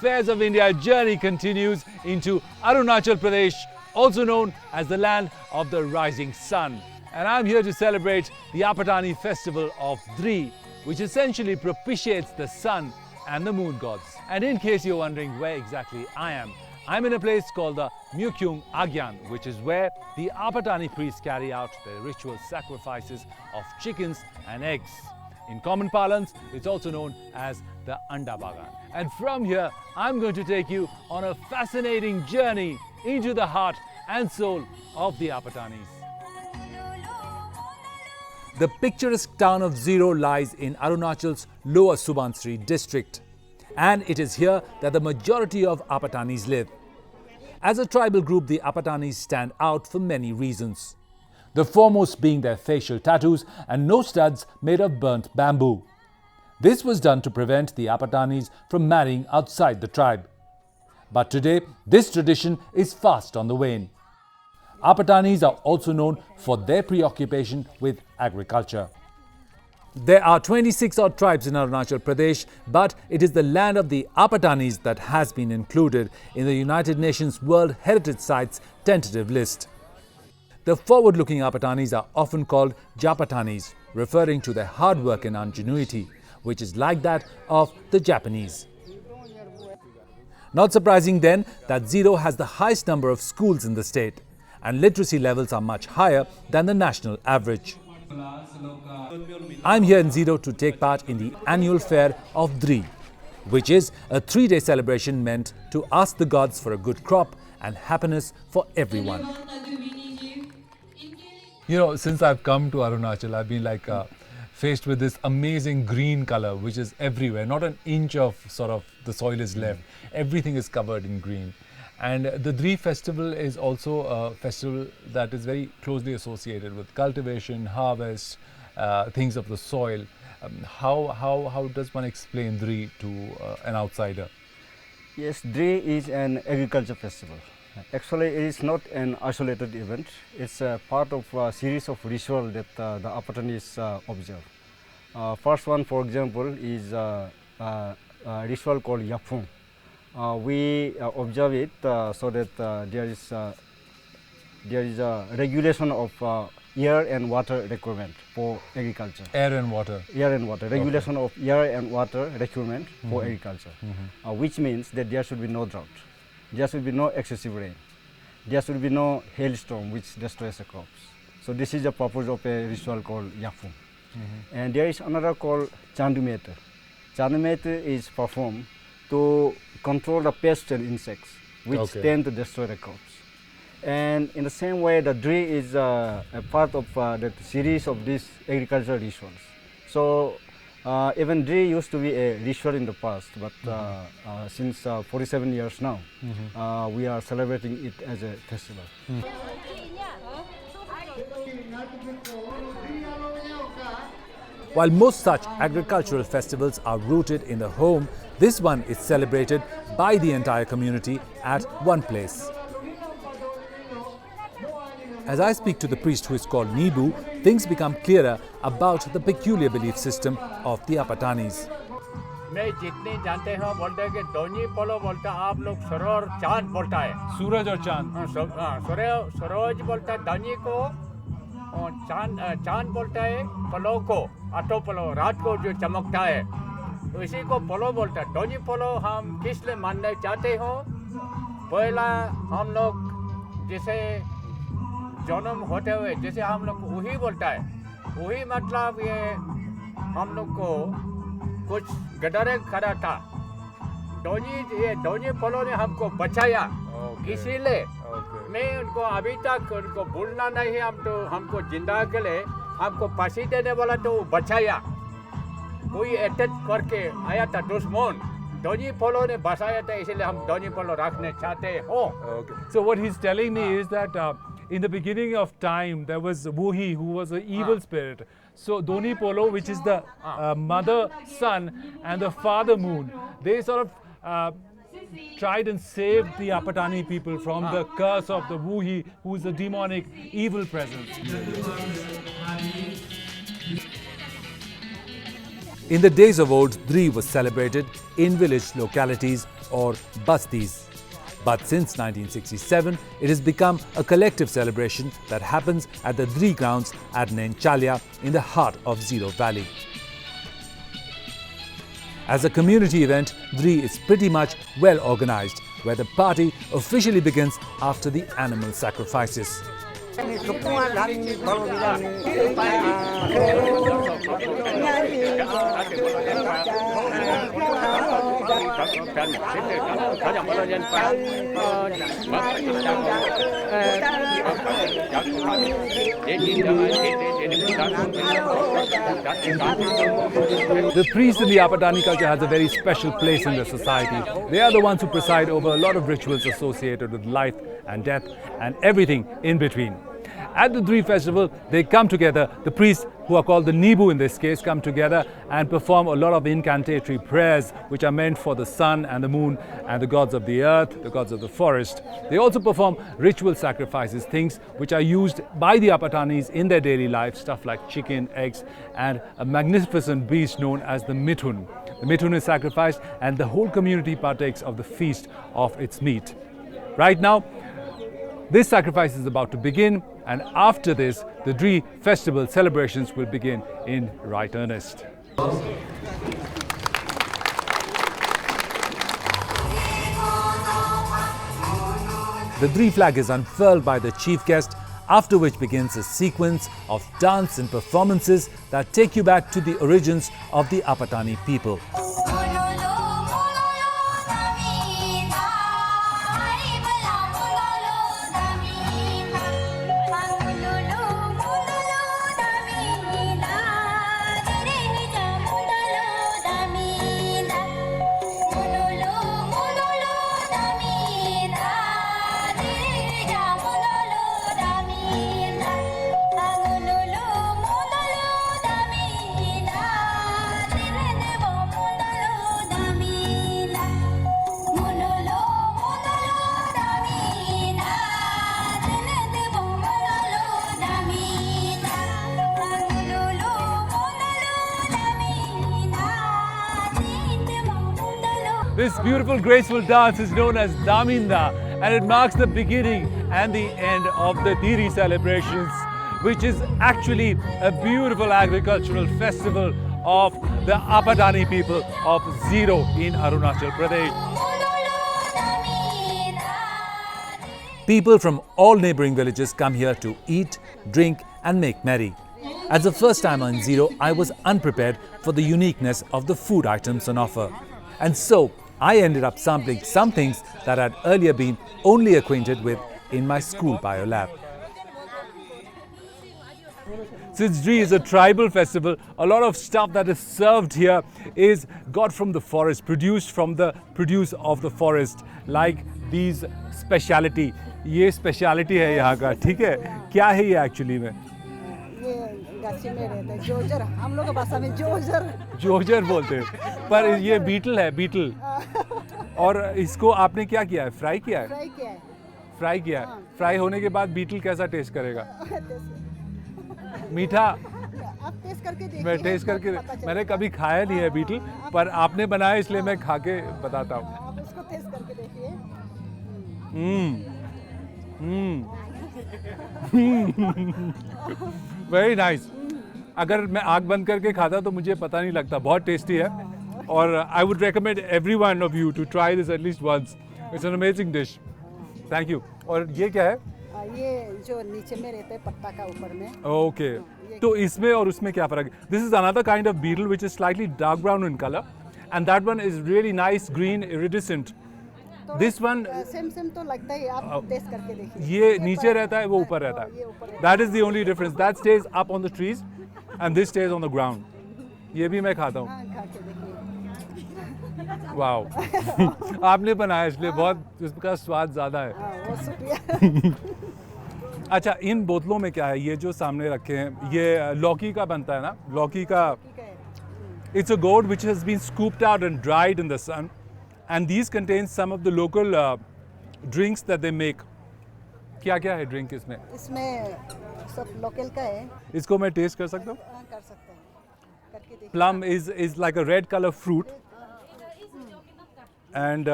FAIRS of India journey continues into Arunachal Pradesh, also known as the land of the rising sun. And I'm here to celebrate the Apatani festival of Dree, which essentially propitiates the sun and the moon gods. And in case you're wondering where exactly I am, I'm in a place called the Mukyung Agyan, which is where the Apatani priests carry out their ritual sacrifices of chickens and eggs. In common parlance, it's also known as the Anda Bagan. And from here, I'm going to take you on a fascinating journey into the heart and soul of the Apatanis. The picturesque town of Ziro lies in Arunachal's Lower Subansiri district. And it is here that the majority of Apatanis live. As a tribal group, the Apatanis stand out for many reasons. The foremost being their facial tattoos and nose studs made of burnt bamboo. This was done to prevent the Apatanis from marrying outside the tribe. But today, this tradition is fast on the wane. Apatanis are also known for their preoccupation with agriculture. There are 26 odd tribes in Arunachal Pradesh, but it is the land of the Apatanis that has been included in the United Nations World Heritage Sites tentative list. The forward-looking Apatanis are often called Japatanis, referring to their hard work and ingenuity, which is like that of the Japanese. Not surprising then that Ziro has the highest number of schools in the state, and literacy levels are much higher than the national average. I'm here in Ziro to take part in the annual fair of Dree, which is a 3-day celebration meant to ask the gods for a good crop and happiness for everyone. You know, since I've come to Arunachal, I've been faced with this amazing green color, which is everywhere. Not an inch of the soil is left. Everything is covered in green. And the Dree festival is also a festival that is very closely associated with cultivation, harvest, things of the soil. How does one explain Dree to an outsider? Yes, Dree is an agriculture festival. Actually, it is not an isolated event. It's a part of a series of rituals that the Apatanis observe. First one, for example, is a ritual called Yapung. We observe it so that there is a regulation of air and water requirement for agriculture. Air and water. Air and water. Regulation of air and water requirement for agriculture, which means that there should be no drought. There should be no excessive rain. There should be no hailstorm which destroys the crops. So this is the purpose of a ritual called Yapung. And there is another called Chandumete. Chandumete is performed to control the pests and insects which tend to destroy the crops. And in the same way, the Dree is a part of the series of these agricultural rituals. So even Dree used to be a ritual in the past, but since 47 years now, we are celebrating it as a festival. While most such agricultural festivals are rooted in the home, this one is celebrated by the entire community at one place. As I speak to the priest who is called Nibu, things become clearer about the peculiar belief system of the Apatanis. मैं जितने जानते हैं बोलते हैं कि दोनी पोलो बोलता है आप लोग सरोवर चांद बोलता है सूरज और चांद सरोज बोलता है दानी को और चांद बोलता है पोलो को आटो पोलो रात को जो चमकता है तो इसी को पोलो बोलता है दोनी पोलो हम किस लिए मानना चाहते हो पहला हम लोग जैसे जन्म होते हुए जैसे हम लोग वही बोलता है वही मतलब ये हम लोग को कुछ गडरे करा था दोनी पोलो ने हमको बचाया इसीलिए मैं उनको अभी तक उनको भूलना नहीं है हमको जिंदा के लिए हमको फांसी देने वाला तो बचाया कोई अटैक करके आया था दुश्मन दोनी पोलो ने बचाया था इसलिए हम दोनी पोलो रखने चाहते हो. So what he's telling me is that in the beginning of time there was Wuhi who was an evil spirit. So Doni Polo, which is the mother sun and the father moon, they sort of tried and saved the Apatani people from the curse of the Wuhi, who is a demonic evil presence. In the days of old, Dree was celebrated in village localities or bastis. But since 1967, it has become a collective celebration that happens at the Dree grounds at Nainchalia in the heart of Ziro Valley. As a community event, Dree is pretty much well organized, where the party officially begins after the animal sacrifices. The priest in the Apatani culture has a very special place in the society. They are the ones who preside over a lot of rituals associated with life and death and everything in between. At the Dree festival, they come together, the priests, who are called the Nibu in this case, come together and perform a lot of incantatory prayers which are meant for the sun and the moon and the gods of the earth, the gods of the forest. They also perform ritual sacrifices, things which are used by the Apatanis in their daily life, stuff like chicken, eggs, and a magnificent beast known as the Mithun. The Mithun is sacrificed and the whole community partakes of the feast of its meat. Right now, this sacrifice is about to begin, and after this, the Dree festival celebrations will begin in right earnest. The Dree flag is unfurled by the chief guest, after which begins a sequence of dance and performances that take you back to the origins of the Apatani people. This beautiful, graceful dance is known as Daminda, and it marks the beginning and the end of the Dhiri celebrations, which is actually a beautiful agricultural festival of the Apatani people of Ziro in Arunachal Pradesh. People from all neighboring villages come here to eat, drink and make merry. As a first timer in Ziro, I was unprepared for the uniqueness of the food items on offer. And so, I ended up sampling some things that I'd earlier been only acquainted with in my school bio lab. Since Dree is a tribal festival, a lot of stuff that is served here is got from the forest, produced from the produce of the forest, like these speciality. ये speciality है यहाँ का, ठीक है? क्या है ये actually में? गाछी में रहता है जोजर, हम लोग की भाषा में जोजर बोलते हैं, पर ये बीटल है, बीटल। और इसको आपने क्या किया है? फ्राई किया है? फ्राई किया है। फ्राई होने के बाद बीटल कैसा टेस्ट करेगा? मीठा? आप टेस्ट करके देखिए। मैं टेस्ट करके, मैंने कभी खाया नहीं है बीटल, पर आपने बनाया इसलिए मैं खा के बताता हूँ। आप उसको टेस्ट करके देखिए। Very nice. अगर मैं आँख बंद करके खाता तो मुझे पता नहीं लगता, बहुत टेस्टी है। और I would recommend every one of you to try this at least once. It's an amazing dish. Thank you. और ये क्या है? ये जो नीचे में रहता है पत्ता का ऊपर में। ओके, तो इसमें और उसमें क्या फर्क है? This is another kind of beetle which is slightly dark brown in colour, and that one is really nice green iridescent. This one same तो लगता है, आप टेस्ट करके देखिए। ये नीचे रहता है, वो ऊपर रहता है। That is the only difference. That stage up on the trees and this stage on the ground. ये भी मैं खाता हूँ। वाओ। आपने बनाया इसलिए बहुत, इसका स्वाद ज़्यादा है। अच्छा, इन बोतलों में क्या है? ये जो सामने रखे हैं, ये लौकी का बनता है ना? लौकी का। It's a gourd which has been scooped out and dried in the sun, and these contain some of the local drinks that they make. क्या-क्या है ड्रिंक इसमें? इसमें सब लोकल का है। इसको मैं टेस्ट कर सकता हूँ? कर सकते हैं। Plum is like a red color fruit, and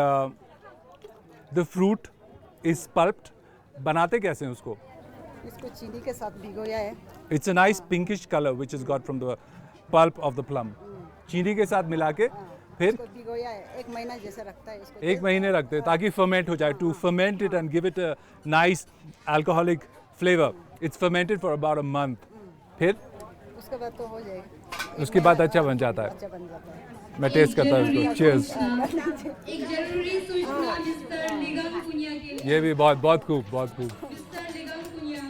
the fruit is pulped. बनाते कैसे हैं उसको? इसको चीनी के साथ भिगोया है। It's a nice pinkish color which is got from the pulp of the plum. चीनी के साथ मिला के फिर इसको भिगोया है, 1 महीना जैसे रखता है इसको। 1 महीने रखते हैं ताकि ferment हो जाए. To ferment it and give it a nice alcoholic flavor. It's fermented for about a month. फिर उसके बाद तो हो जाएगा। उसके बाद अच्छा बन जाता है. अच्छा बन जाता है। मैं टेस्ट करता हूँ इसको. Cheers. एक जरूरी सूचना मिस्टर निगम कुनिया के लिए। ये भी बहुत खूब. Mister Nigam Kuniya.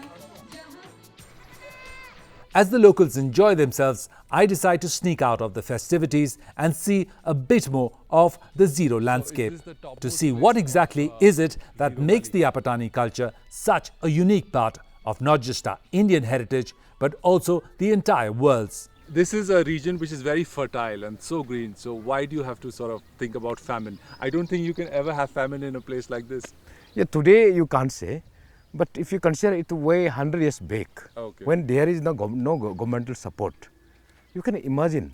As the locals enjoy themselves, I decide to sneak out of the festivities and see a bit more of the Ziro landscape to see what exactly is it that makes the Apatani culture such a unique part of not just our Indian heritage but also the entire world's. This is a region which is very fertile and so green, so why do you have to sort of think about famine? I don't think you can ever have famine in a place like this. Yeah, today you can't say, but if you consider it way 100 years back, Okay. when there is no governmental support, you can imagine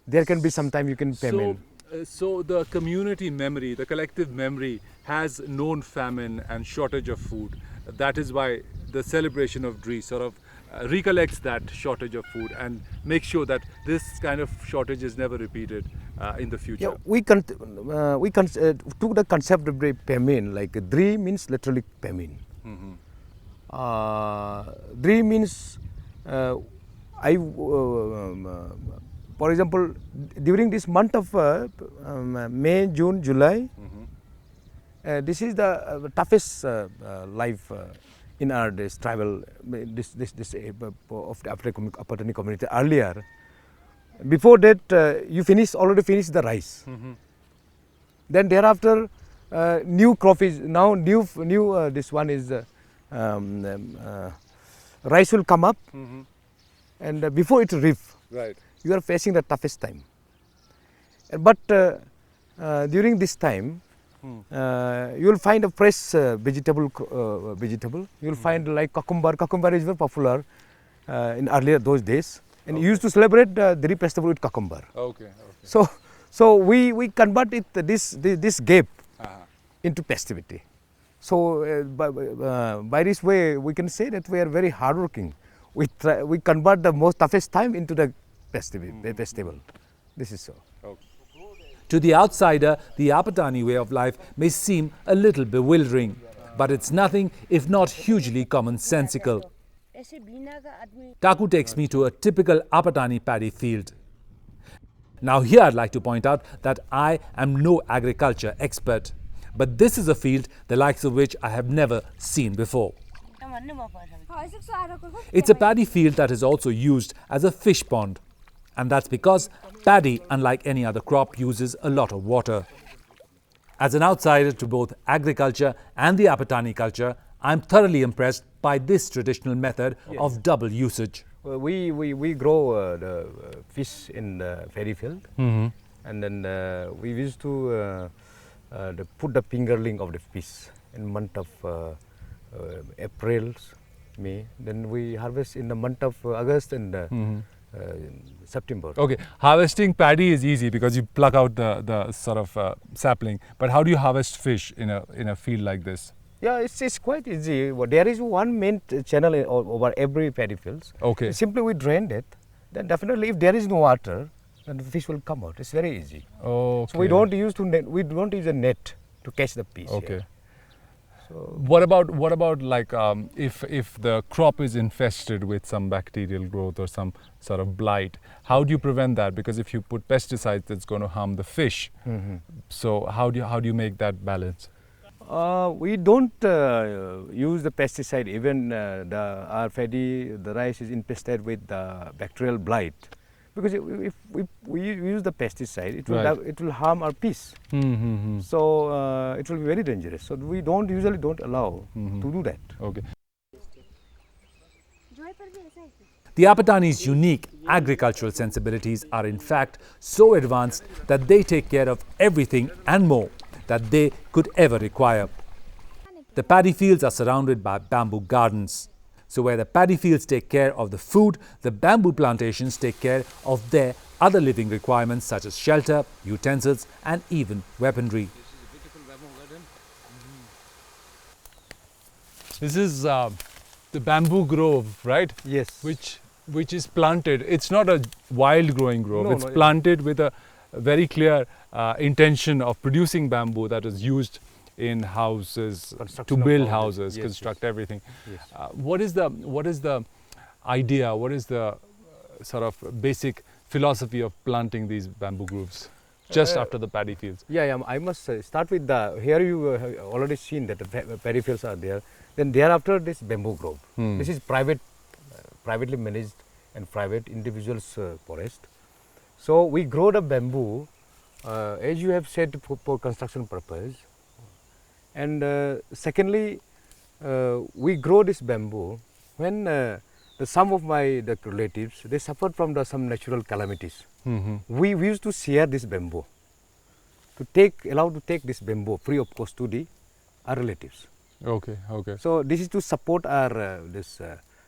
there can be sometime you can famine. So the community memory, the collective memory has known famine and shortage of food. That is why the celebration of Dree sort of recollects that shortage of food and makes sure that this kind of shortage is never repeated in the future. Yeah, we took the concept of famine, like Dree means literally famine. Dree means for example, during this month of May, June, July, this is the toughest life in our this tribal of the Apatani community. Earlier, before that, you already finished the rice. Then thereafter, new crop is now new. This one is rice will come up, and before it reap, Right. you are facing the toughest time. But during this time, you will find a fresh vegetable. You will find like cucumber. Cucumber is very popular in earlier those days, and you used to celebrate the Dree festival with cucumber. Okay. So we convert it this gap into festivity. So by this way, we can say that we are very hardworking. We convert the most toughest time into the festival. This is so. To the outsider, the Apatani way of life may seem a little bewildering, but it's nothing if not hugely commonsensical. Kaku takes me to a typical Apatani paddy field. Now here I'd like to point out that I am no agriculture expert, but this is a field the likes of which I have never seen before. It's a paddy field that is also used as a fish pond. And that's because paddy, unlike any other crop, uses a lot of water. As an outsider to both agriculture and the Apatani culture, I'm thoroughly impressed by this traditional method of double usage. We grow the fish in the paddy field, and then we used to put the fingerling of the fish in month of April, May. Then we harvest in the month of August and September. Okay, harvesting paddy is easy because you pluck out the sort of sapling. But how do you harvest fish in a field like this? Yeah, it's quite easy. There is one main channel over every paddy fields. Okay. Simply we drain it. Then definitely, if there is no water, then the fish will come out. It's very easy. Okay. So we don't use a net to catch the fish. Okay. Here. So what about like if the crop is infested with some bacterial growth or some sort of blight, how do you prevent that? Because if you put pesticides, that's going to harm the fish. So how do you make that balance? We don't use the pesticide. Even our paddy, the rice is infested with the bacterial blight. Because if we use the pesticide, it will harm our fish. So it will be very dangerous. So we usually don't allow to do that. Okay. The Apatani's unique agricultural sensibilities are in fact so advanced that they take care of everything and more that they could ever require. The paddy fields are surrounded by bamboo gardens. So where the paddy fields take care of the food, the bamboo plantations take care of their other living requirements such as shelter, utensils and even weaponry. This is the bamboo grove, right? Yes. Which is planted. It's not a wild growing grove. No, it's no, planted with a very clear intention of producing bamboo that is used in houses, to Construction of build houses. houses, Yes, construct everything. Yes. What is the idea? What is the sort of basic philosophy of planting these bamboo groves just after the paddy fields? Yeah, I must start with the, here you have already seen that the paddy fields are there. Then thereafter this bamboo grove. This is privately managed and private individuals forest. So we grow the bamboo, as you have said, for construction purpose. And secondly, we grow this bamboo when some of the relatives, they suffered from some natural calamities. We used to share this bamboo, allowed to take this bamboo free of cost to our relatives. Okay. So this is to support our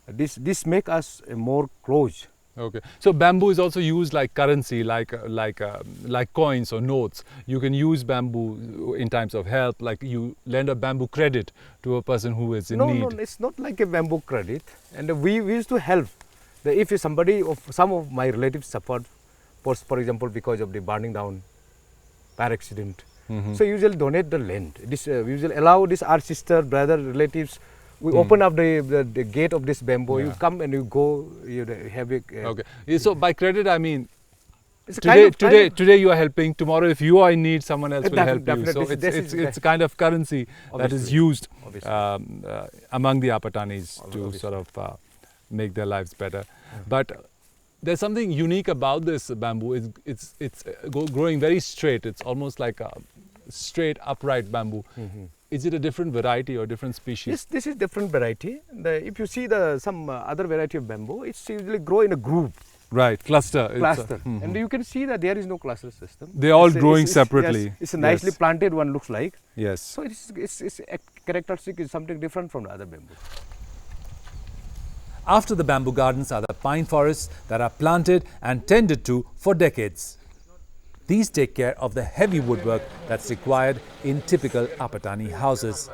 this make us more close. Okay. So bamboo is also used like currency, like coins or notes. You can use bamboo in times of help, like you lend a bamboo credit to a person who is in need. No, it's not like a bamboo credit. And we used to help. If some of my relatives suffered, for example, because of the burning down, fire accident, so usually donate the land. This we usually allow this our sister, brother, relatives. We open up the gate of this bamboo. You come and you go. You have it. Okay. So by credit, I mean It's today you are helping. Tomorrow, if you are in need, someone else will help you. So Definitely. it's a kind of currency that is used Obviously. among the Apatanis to sort of make their lives better. But there's something unique about this bamboo. It's growing very straight. It's almost like a straight upright bamboo. Is it a different variety or different species? Yes, this is different variety. If you see some other variety of bamboo, it's usually grow in a group. Right, cluster. And you can see that there is no cluster system. They're all growing separately. Yes, it's a nicely planted one, looks like. Yes. So it's characteristic is something different from the other bamboo. After the bamboo gardens are the pine forests that are planted and tended to for decades. These take care of the heavy woodwork that's required in typical Apatani houses.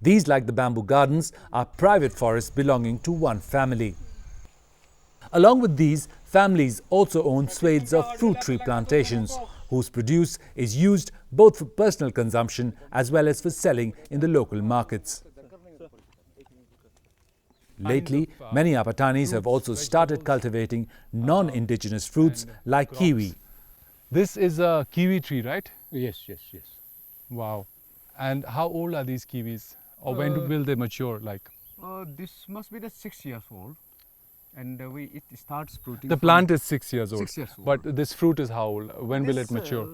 These, like the bamboo gardens, are private forests belonging to one family. Along with these, families also own swathes of fruit tree plantations, whose produce is used both for personal consumption as well as for selling in the local markets. Lately, many Apatanis have also started cultivating non-indigenous fruits like kiwi. This is a kiwi tree, right? Yes. Wow. And how old are these kiwis? Or when will they mature? This must be the 6 years old. And it starts fruiting. The plant is 6 years old. 6 years old. But this fruit is how old? When will it mature?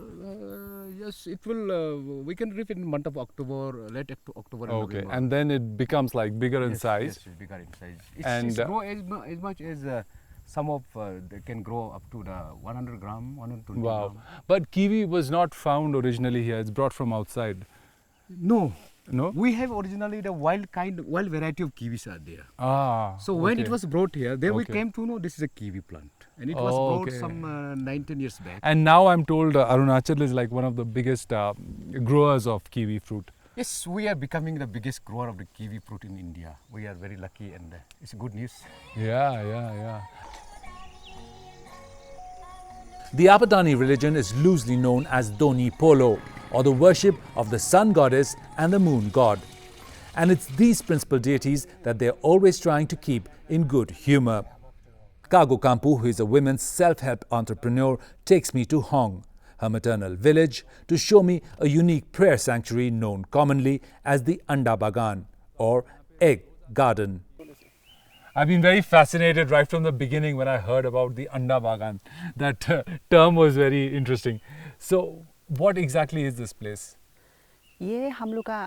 Yes, it will. We can reap it in the month of October, late October. And Okay, November. and then it becomes like bigger in size. Yes, it's bigger in size. And, It's grow as much as some of they can grow up to the 100 gram, 120 Wow. gram. But kiwi was not found originally here. It's brought from outside. No. No? We have originally the wild variety of kiwis are there. Ah. So when it okay. was brought here, then we Okay. came to know this is a kiwi plant. And it was Oh, brought okay. some 19 years back. And now I'm told Arunachal is like one of the biggest growers of kiwi fruit. Yes, we are becoming the biggest grower of the kiwi fruit in India. We are very lucky and it's good news. Yeah. The Apatani religion is loosely known as Doni Polo, or the worship of the sun goddess and the moon god. And it's these principal deities that they're always trying to keep in good humor. Kago Kampu, who is a women's self-help entrepreneur, takes me to Hong, her maternal village, to show me a unique prayer sanctuary known commonly as the Anda Bagan, or egg garden. I've been very fascinated right from the beginning when I heard about the Anda Bagan. That term was very interesting. So, what exactly is this place? ये हम लोग का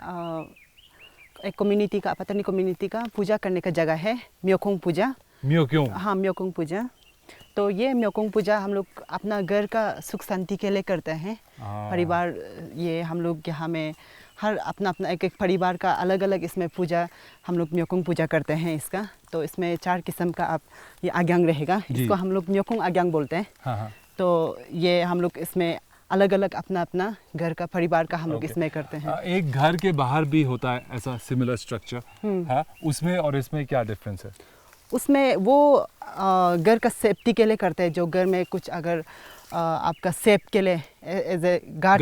एक community का अपतनी community का पूजा करने का जगह है म्योकोंग पूजा म्योकोंग हाँ म्योकोंग पूजा तो ये म्योकोंग पूजा हम लोग अपना घर का सुख शांति के लिए करते हैं परिवार ये हम लोग यहाँ में हर अपना अपना एक एक परिवार का अलग अलग इसमें पूजा हम लोग म्योकुंग पूजा करते हैं इसका। तो इसमें 4 किस्म का आप ये आग्यांग रहेगा, इसको हम लोग म्योकुंग आग्यांग बोलते हैं। हाँ। तो ये हम लोग इसमें अलग अलग अपना अपना घर का परिवार का हम लोग इसमें करते हैं। एक घर के बाहर भी होता है ऐसा सिमिलर स्ट्रक्चर, हाँ, उसमें और इसमें क्या डिफरेंस है? उसमें वो घर का सेफ्टी के लिए करते हैं, जो घर में कुछ अगर आपका सेफ के लिए एज ए गार्ड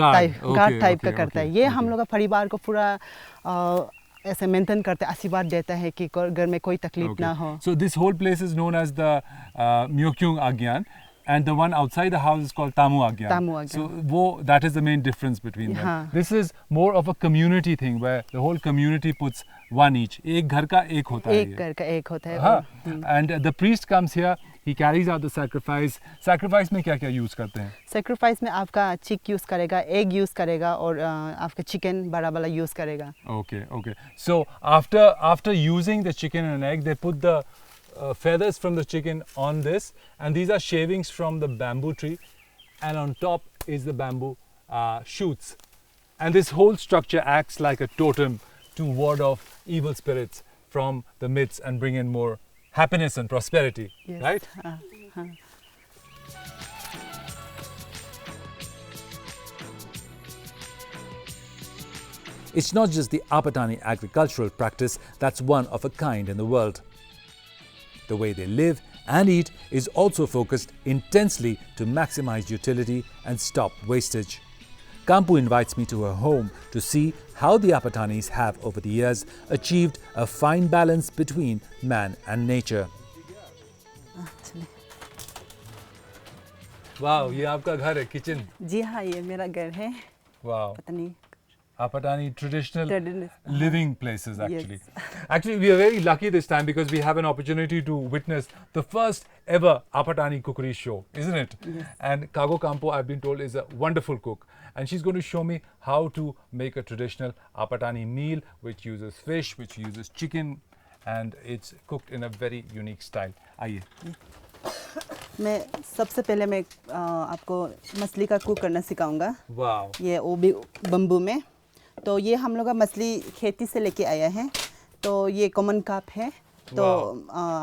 टाइप का करता है। ये हम लोग का परिवार को पूरा ऐसे मेंटेन करते हैं, आशीर्वाद देता है कि घर में कोई तकलीफ ना हो। So this whole place is known as the Myokyung Agyan, and the one outside the house is called Tamu Agyan. Tamu Agyan. So that is the main difference between them. हाँ. This is more of a community thing where the whole community puts one each. एक घर का एक होता है। एक घर का एक होता है। हाँ. And the priest comes here. He carries out the sacrifice. Sacrifice में क्या क्या use करते हैं? Sacrifice में आपका चिक यूज़ करेगा, एग यूज़ करेगा और आपका चिकन बड़ा वाला यूज़ करेगा। Okay. So after using the chicken and egg, they put the feathers from the chicken on this, and these are shavings from the bamboo tree, and on top is the bamboo shoots, and this whole structure acts like a totem to ward off evil spirits from the midst and bring in more happiness and prosperity. Yes. Right? It's not just the Apatani agricultural practice that's one of a kind in the world. The way they live and eat is also focused intensely to maximize utility and stop wastage. Kampu invites me to her home to see how the Apatanis have over the years achieved a fine balance between man and nature. Wow, ये आपका घर है, kitchen. जी हाँ, ये मेरा घर है। Wow. पत्नी Apatani traditional living places actually. Yes. Actually, we are very lucky this time because we have an opportunity to witness the first ever Apatani cookery show, isn't it? Yes. And Kago Kampo, I've been told, is a wonderful cook. And she's going to show me how to make a traditional Apatani meal which uses fish, which uses chicken, and it's cooked in a very unique style. आइए. मैं सबसे पहले मैं आपको मछली का cook करना सिखाऊंगा। Wow. ये वो भी बम्बू में। तो ये हम लोग का मछली खेती से लेके आया है। तो ये कॉमन कार्प है। तो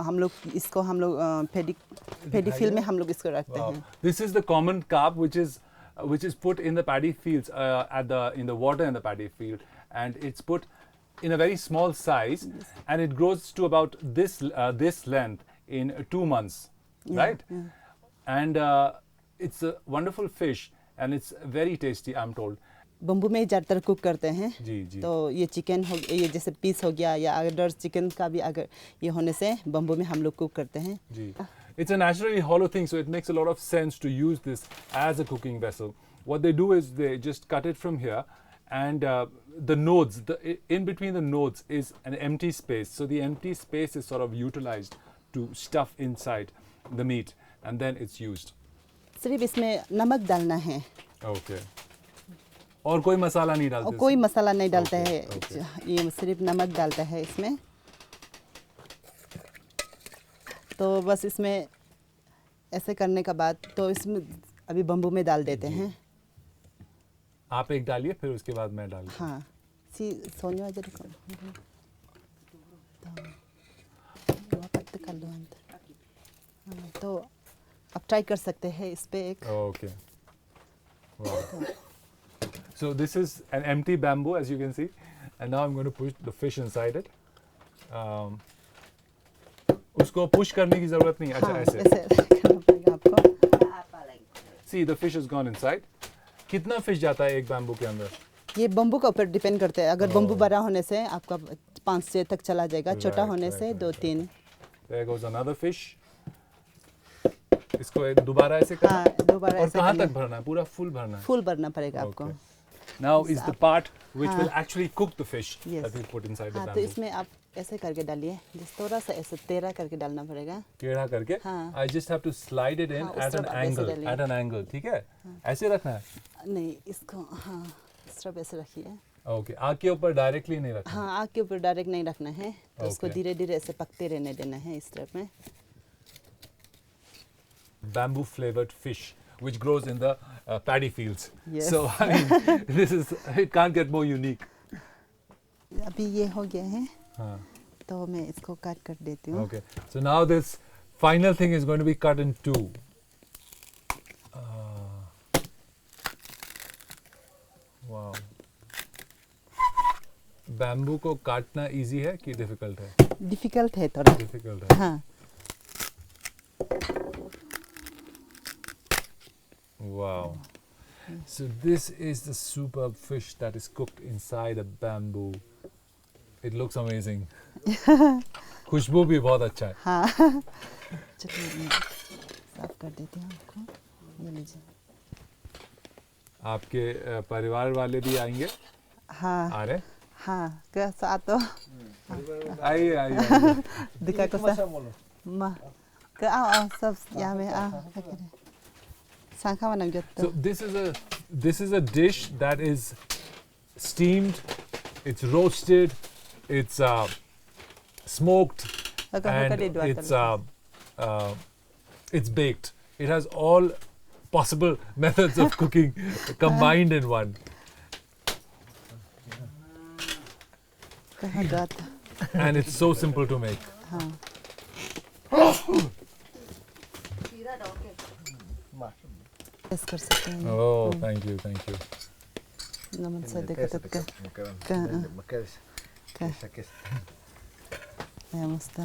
हम लोग इसको हम लोग पैडी फील्ड में हम लोग इसको रखते हैं। This is the common carp which is put in the paddy fields in the water in the paddy field, and it's put in a very small size, and it grows to about this length in 2 months, right? Yeah. And it's a wonderful fish, and it's very tasty, I'm told. Bamboo में ज़्यादातर cook करते हैं। जी। तो ये chicken हो, ये जैसे piece हो गया या अगर चिकन का भी अगर ये होने से बम्बू में हम लोग कुक करते हैं। जी. It's a naturally hollow thing, so it makes a lot of sense to use this as a cooking vessel. What they do is they just cut it from here, and the nodes, in between the nodes is an empty space. So the empty space is sort of utilized to stuff inside the meat, and then it's used. सिर्फ इसमें नमक डालना है। Okay. और कोई मसाला नहीं डालते? कोई मसाला नहीं डालता है। Okay. ये सिर्फ नमक डालता है इसमें। तो बस इसमें ऐसे करने का बाद तो इसमें अभी बम्बू में डाल देते हैं। आप एक डालिए, फिर उसके बाद मैं डालूँ। हाँ, सोनिया वाजरी को तो आप ट्राई कर सकते हैं इस पे एक। Okay. Wow. So this is an empty bamboo, as you can see, and now I'm going to push the fish inside it. उसको push करने की ज़रूरत नहीं, अच्छा ऐसे। करना पड़ेगा आपको। See, the fish has gone inside. कितना fish जाता है एक bamboo के अंदर? ये बम्बू का ऊपर डिपेंड करता है। अगर बम्बू बड़ा होने से आपका 5-6 तक चला जाएगा, छोटा होने से 2-3। There goes another fish. इसको एक दोबारा ऐसे करना। हाँ, दोबारा ऐसे और कहाँ करना। तक भरना है? पूरा full भरना है? फुल भरना पड़ेगा आपको। Okay. Now is the part which हाँ. will actually cook the fish Yes. that we put inside the हाँ, तो bamboo. इसमें आप ऐसे करके डालिए, थोड़ा सा ऐसे टेढ़ा करके डालना पड़ेगा। टेढ़ा करके? हाँ. I just have to slide it in हाँ, उस at an तरफ ऐसे angle. डालिए। At an angle, ठीक है? ऐसे रखना है? नहीं, इसको हाँ इस तरफ ऐसे रखिए। Okay. आग के ऊपर डायरेक्टली नहीं रखना। हाँ, आग के ऊपर डायरेक्ट नहीं रखना है, तो उसको Okay. धीरे-धीरे ऐसे पकते रहने देना है इस तरफ में। Bamboo flavored fish which grows in the paddy fields. Yes. So I mean, it can't get more unique. अभी ये हो गए हैं हाँ. तो मैं इसको कट कर देती हूँ. Okay. So now this final thing is going to be cut in two. Wow. Bamboo को काटना इजी है कि डिफिकल्ट है? डिफिकल्ट है थोड़ा. डिफिकल्ट है. हाँ. Wow. So this is the superb fish that is cooked inside a bamboo. It looks amazing. खुशबू भी बहुत अच्छा है. हाँ. चलिए मैं साफ कर देती हूँ आपको. ये लीजिए. आपके परिवार वाले भी आएंगे? हाँ. आ रहे? हाँ. कैसा तो? आइए आइए. दिखा को सा. माँ. क्या आओ सब यहाँ में आ. So this is a dish that is steamed, it's roasted, it's smoked, and it's baked. It has all possible methods of cooking combined in one. And it's so simple to make. कर सकते हैं. Oh, thank you, thank you. नमन से देखो तो क्या मस्त.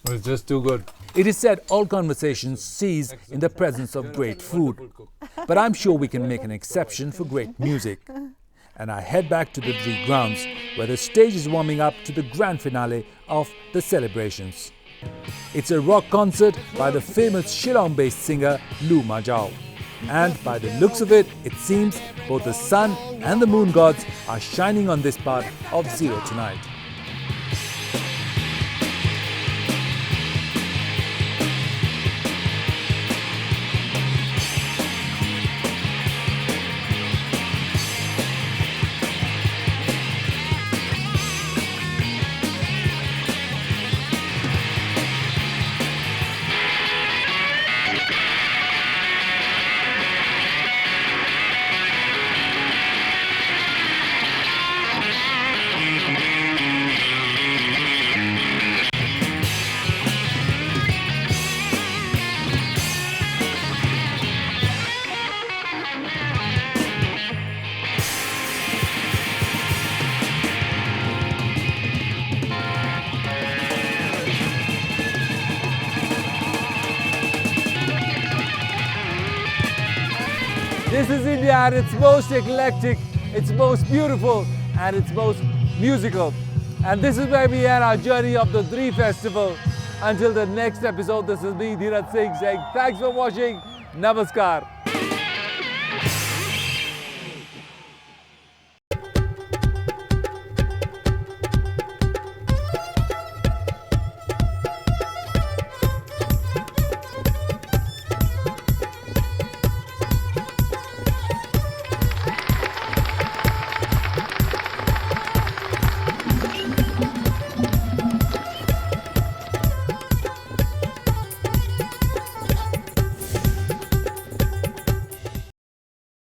It's just too good. It is said all conversations cease in the presence of great food. But I'm sure we can make an exception for great music. And I head back to the Dree grounds, where the stage is warming up to the grand finale of the celebrations. It's a rock concert by the famous Shillong-based singer Lu Majao. And by the looks of it, it seems both the sun and the moon gods are shining on this part of Ziro tonight. This is India at its most eclectic, its most beautiful, and its most musical. And this is where we end our journey of the Dree Festival. Until the next episode, this is me, Dhiraj Singh, saying thanks for watching. Namaskar.